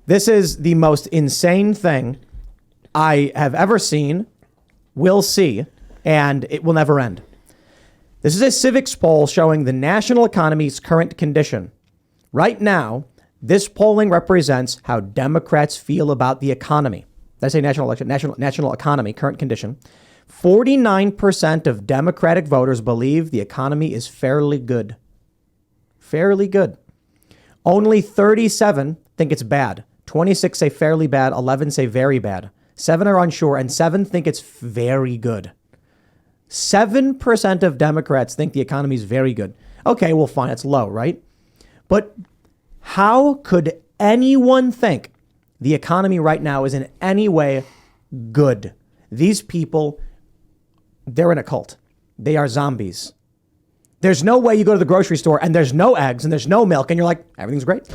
This is the most insane thing I have ever seen, will see, and it will never end. This is a civics poll showing the national economy's current condition. Right now, this polling represents how Democrats feel about the economy. Did I say national election? National economy, current condition. 49% of Democratic voters believe the economy is fairly good. Fairly good. Only 37 think it's bad. 26 say fairly bad. 11 say very bad. 7 are unsure, and 7 think it's very good. 7% of Democrats think the economy is very good. Okay, well, fine. It's low, right? But how could anyone think the economy right now is in any way good? These people, they're in a cult. They are zombies. There's no way you go to the grocery store and there's no eggs and there's no milk and you're like, everything's great.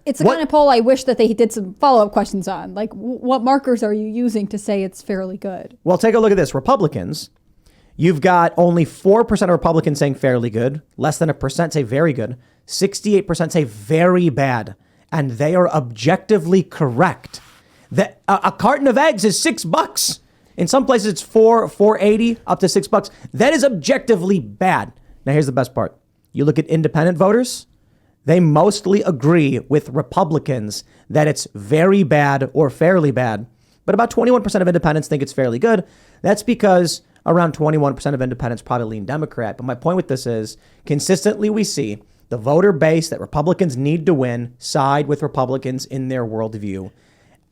It's the kind of poll I wish that they did some follow-up questions on. Like, what markers are you using to say it's fairly good? Well, take a look at this. Republicans, you've got only 4% of Republicans saying fairly good. Less than 1% say very good. 68% say very bad. And they are objectively correct. That a carton of eggs is $6. In some places it's $4.80 up to $6. That is objectively bad. Now here's the best part. You look at independent voters, they mostly agree with Republicans that it's very bad or fairly bad. But about 21% of independents think it's fairly good. That's because around 21% of independents probably lean Democrat. But my point with this is consistently we see the voter base that Republicans need to win side with Republicans in their worldview.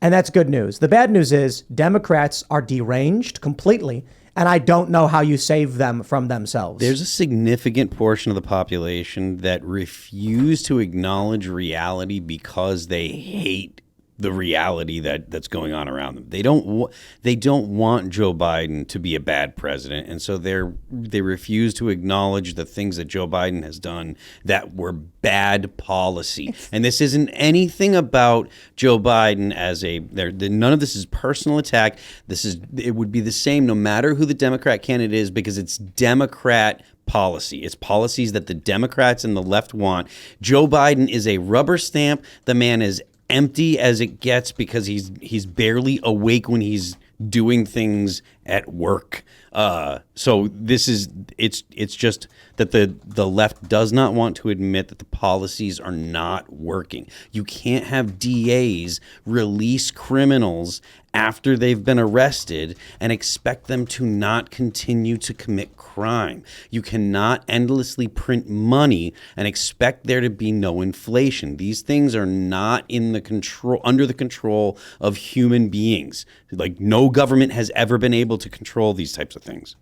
And that's good news. The bad news is Democrats are deranged completely. And I don't know how you save them from themselves. There's a significant portion of the population that refuse to acknowledge reality because they hate the reality that's going on around them. They don't want Joe Biden to be a bad president, and so they refuse to acknowledge the things that Joe Biden has done that were bad policy. And this isn't anything about Joe Biden as none of this is personal attack. It would be the same no matter who the Democrat candidate is, because it's Democrat policy. It's policies that the Democrats and the left want. Joe Biden is a rubber stamp. The man is empty as it gets because he's barely awake when he's doing things at work. So it's just that the left does not want to admit that the policies are not working. You can't have DAs release criminals after they've been arrested and expect them to not continue to commit crime. You cannot endlessly print money and expect there to be no inflation. These things are not under the control of human beings. Like, no government has ever been able to control these types of things.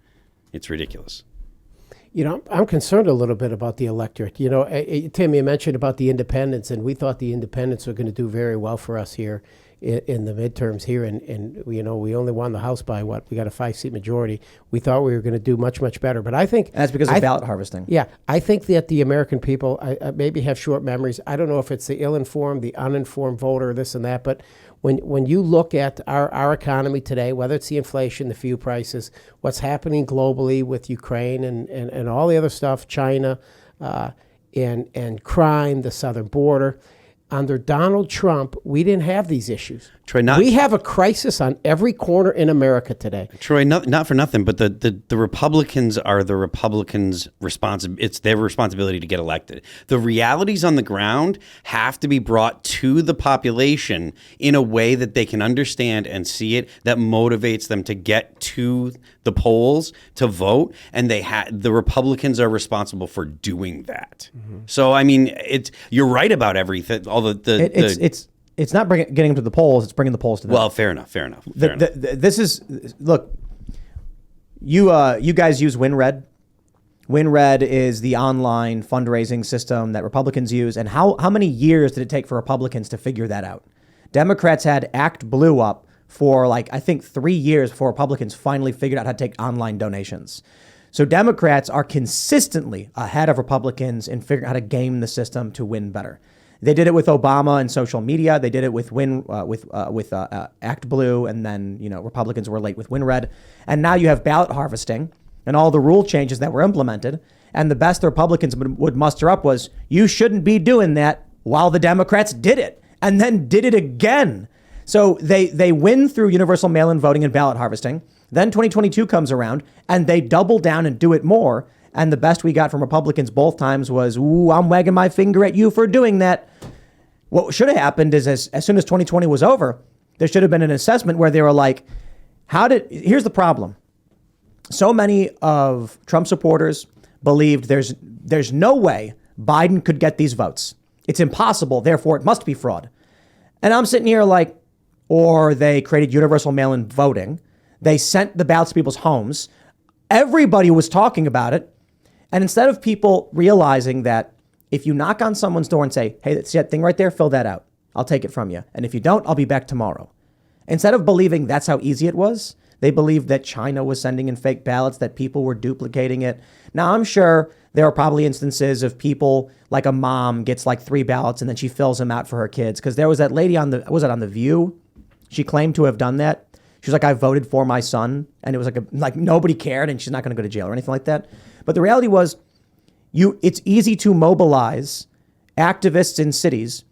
It's ridiculous. You know, I'm concerned a little bit about the electorate. You know, Tim, you mentioned about the independents, and we thought the independents were going to do very well for us here in the midterms here. And you know, we only won the House by we got a 5-seat majority. We thought we were going to do much, much better. But I think... That's because of ballot harvesting. Yeah. I think that the American people I maybe have short memories. I don't know if it's the ill-informed, the uninformed voter, this and that, but when you look at our economy today, whether it's the inflation, the fuel prices, what's happening globally with Ukraine and all the other stuff, China, and crime, the southern border, under Donald Trump, we didn't have these issues. Troy, we have a crisis on every corner in America today. Troy, not for nothing, but the Republicans are the Republicans' it's their responsibility to get elected. The realities on the ground have to be brought to the population in a way that they can understand and see it, that motivates them to get to the polls to vote, and the Republicans are responsible for doing that. Mm-hmm. So I mean, you're right about everything. All It's not getting them to the polls. It's bringing the polls to them. Well, fair enough. This is, look, you guys use WinRed. WinRed is the online fundraising system that Republicans use. And how many years did it take for Republicans to figure that out? Democrats had Act Blue up for I think 3 years before Republicans finally figured out how to take online donations. So Democrats are consistently ahead of Republicans in figuring out how to game the system to win better. They did it with Obama and social media. They did it with Act Blue, and then Republicans were late with WinRed. And now you have ballot harvesting and all the rule changes that were implemented. And the best the Republicans would muster up was, you shouldn't be doing that while the Democrats did it. and then did it again. So they win through universal mail-in voting and ballot harvesting. Then 2022 comes around and they double down and do it more. And the best we got from Republicans both times was, ooh, I'm wagging my finger at you for doing that. What should have happened is as soon as 2020 was over, there should have been an assessment where they were like, here's the problem. So many of Trump supporters believed there's no way Biden could get these votes. It's impossible. Therefore, it must be fraud. And I'm sitting here like, or they created universal mail-in voting. They sent the ballots to people's homes. Everybody was talking about it. And instead of people realizing that if you knock on someone's door and say, hey, see that thing right there, fill that out. I'll take it from you. And if you don't, I'll be back tomorrow. Instead of believing that's how easy it was, they believed that China was sending in fake ballots, that people were duplicating it. Now, I'm sure there are probably instances of people like a mom gets like 3 ballots and then she fills them out for her kids. Because there was that lady on The View? She claimed to have done that. She was like, I voted for my son. And it was like nobody cared and she's not going to go to jail or anything like that. But the reality was, it's easy to mobilize activists in cities.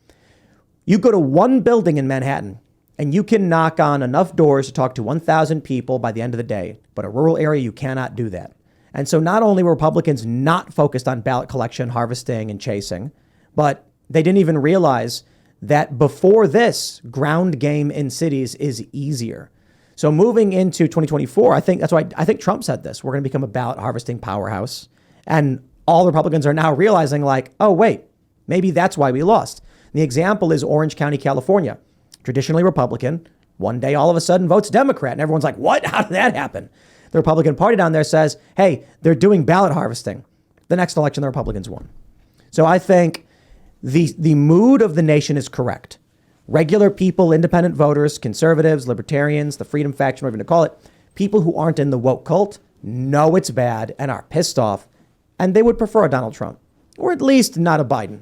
You go to one building in Manhattan and you can knock on enough doors to talk to 1,000 people by the end of the day. But a rural area, you cannot do that. And so not only were Republicans not focused on ballot collection, harvesting, and chasing, but they didn't even realize that before this, ground game in cities is easier. So moving into 2024, I think Trump said this. We're going to become a ballot harvesting powerhouse. And all Republicans are now realizing like, oh, wait, maybe that's why we lost. The example is Orange County, California, traditionally Republican. One day, all of a sudden, votes Democrat. And everyone's like, what? How did that happen? The Republican Party down there says, hey, they're doing ballot harvesting. The next election, the Republicans won. So I think the mood of the nation is correct. Regular people, independent voters, conservatives, libertarians, the freedom faction, whatever you call it, people who aren't in the woke cult know it's bad and are pissed off, and they would prefer a Donald Trump, or at least not a Biden.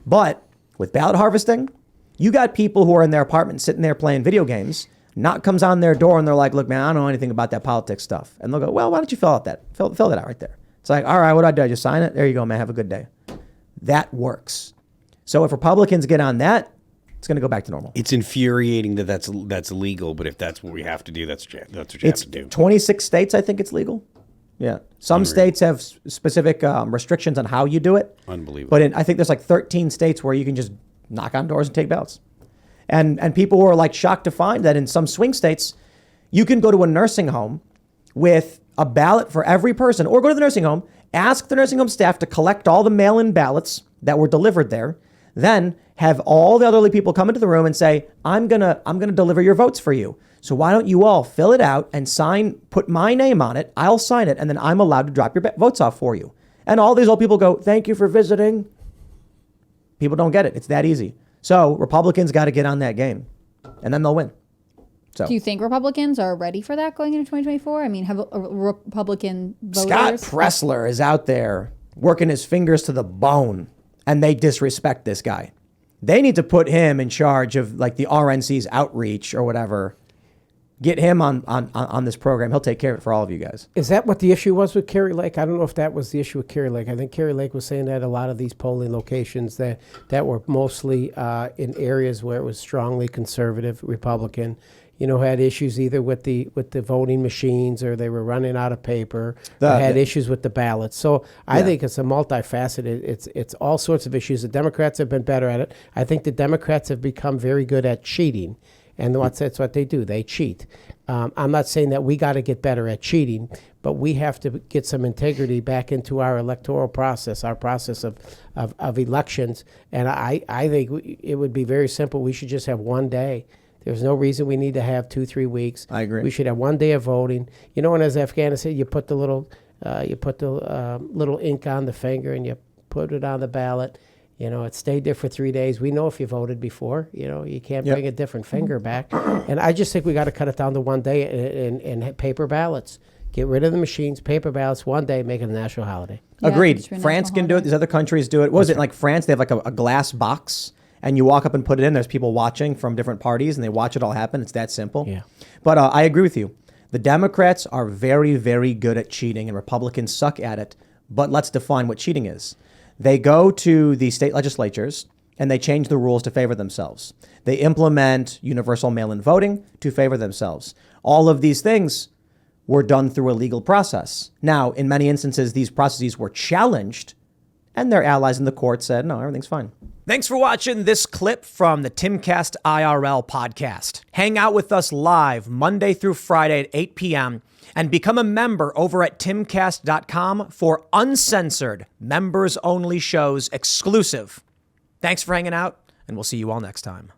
But with ballot harvesting, you got people who are in their apartment sitting there playing video games. Knock comes on their door and they're like, look, man, I don't know anything about that politics stuff. And they'll go, well, why don't you fill that out right there? It's like, all right, what do? I just sign it? There you go, man. Have a good day. That works. So if Republicans get on that, it's going to go back to normal. It's infuriating that that's legal, but if that's what we have to do, that's what you have to do. 26 states, I think it's legal. Yeah. Some states have specific restrictions on how you do it. Unbelievable. But I think there's like 13 states where you can just knock on doors and take ballots. And people were like shocked to find that in some swing states, you can go to a nursing home with a ballot for every person, or go to the nursing home, ask the nursing home staff to collect all the mail-in ballots that were delivered there, then have all the elderly people come into the room and say, I'm gonna deliver your votes for you. So why don't you all fill it out and sign, put my name on it, I'll sign it, and then I'm allowed to drop your votes off for you. And all these old people go, thank you for visiting. People don't get it. It's that easy. So Republicans got to get on that game, and then they'll win. So do you think Republicans are ready for that going into 2024? I mean, have Republican voters? Scott Pressler is out there working his fingers to the bone, and they disrespect this guy. They need to put him in charge of like the RNC's outreach or whatever. Get him on this program. He'll take care of it for all of you guys. Is that what the issue was with Kerry Lake? I don't know if that was the issue with Kerry Lake. I think Kerry Lake was saying that a lot of these polling locations that were mostly in areas where it was strongly conservative Republican, had issues either with the voting machines, or they were running out of paper, or had issues with the ballots. So I think it's a multifaceted. It's all sorts of issues. The Democrats have been better at it. I think the Democrats have become very good at cheating. And that's what they do. They cheat. I'm not saying that we got to get better at cheating, but we have to get some integrity back into our electoral process, our process of elections. And I think it would be very simple. We should just have one day. There's no reason we need to have 2-3 weeks. I agree. We should have one day of voting. And as Afghanistan, you put the little ink on the finger and you put it on the ballot. It stayed there for 3 days. We know if you voted before, you can't bring a different finger back. And I just think we got to cut it down to one day and paper ballots. Get rid of the machines, paper ballots, one day, make it a national holiday. Yeah, Agreed. France can do it. These other countries do it. What was it like France? They have like a glass box, and you walk up and put it in. There's people watching from different parties, and they watch it all happen. It's that simple. Yeah. But I agree with you. The Democrats are very, very good at cheating, and Republicans suck at it. But let's define what cheating is. They go to the state legislatures and they change the rules to favor themselves. They implement universal mail-in voting to favor themselves. All of these things were done through a legal process. Now, in many instances, these processes were challenged, and their allies in the court said, no, everything's fine. Thanks for watching this clip from the Timcast IRL podcast. Hang out with us live Monday through Friday at 8 p.m. and become a member over at timcast.com for uncensored, members-only shows exclusive. Thanks for hanging out, and we'll see you all next time.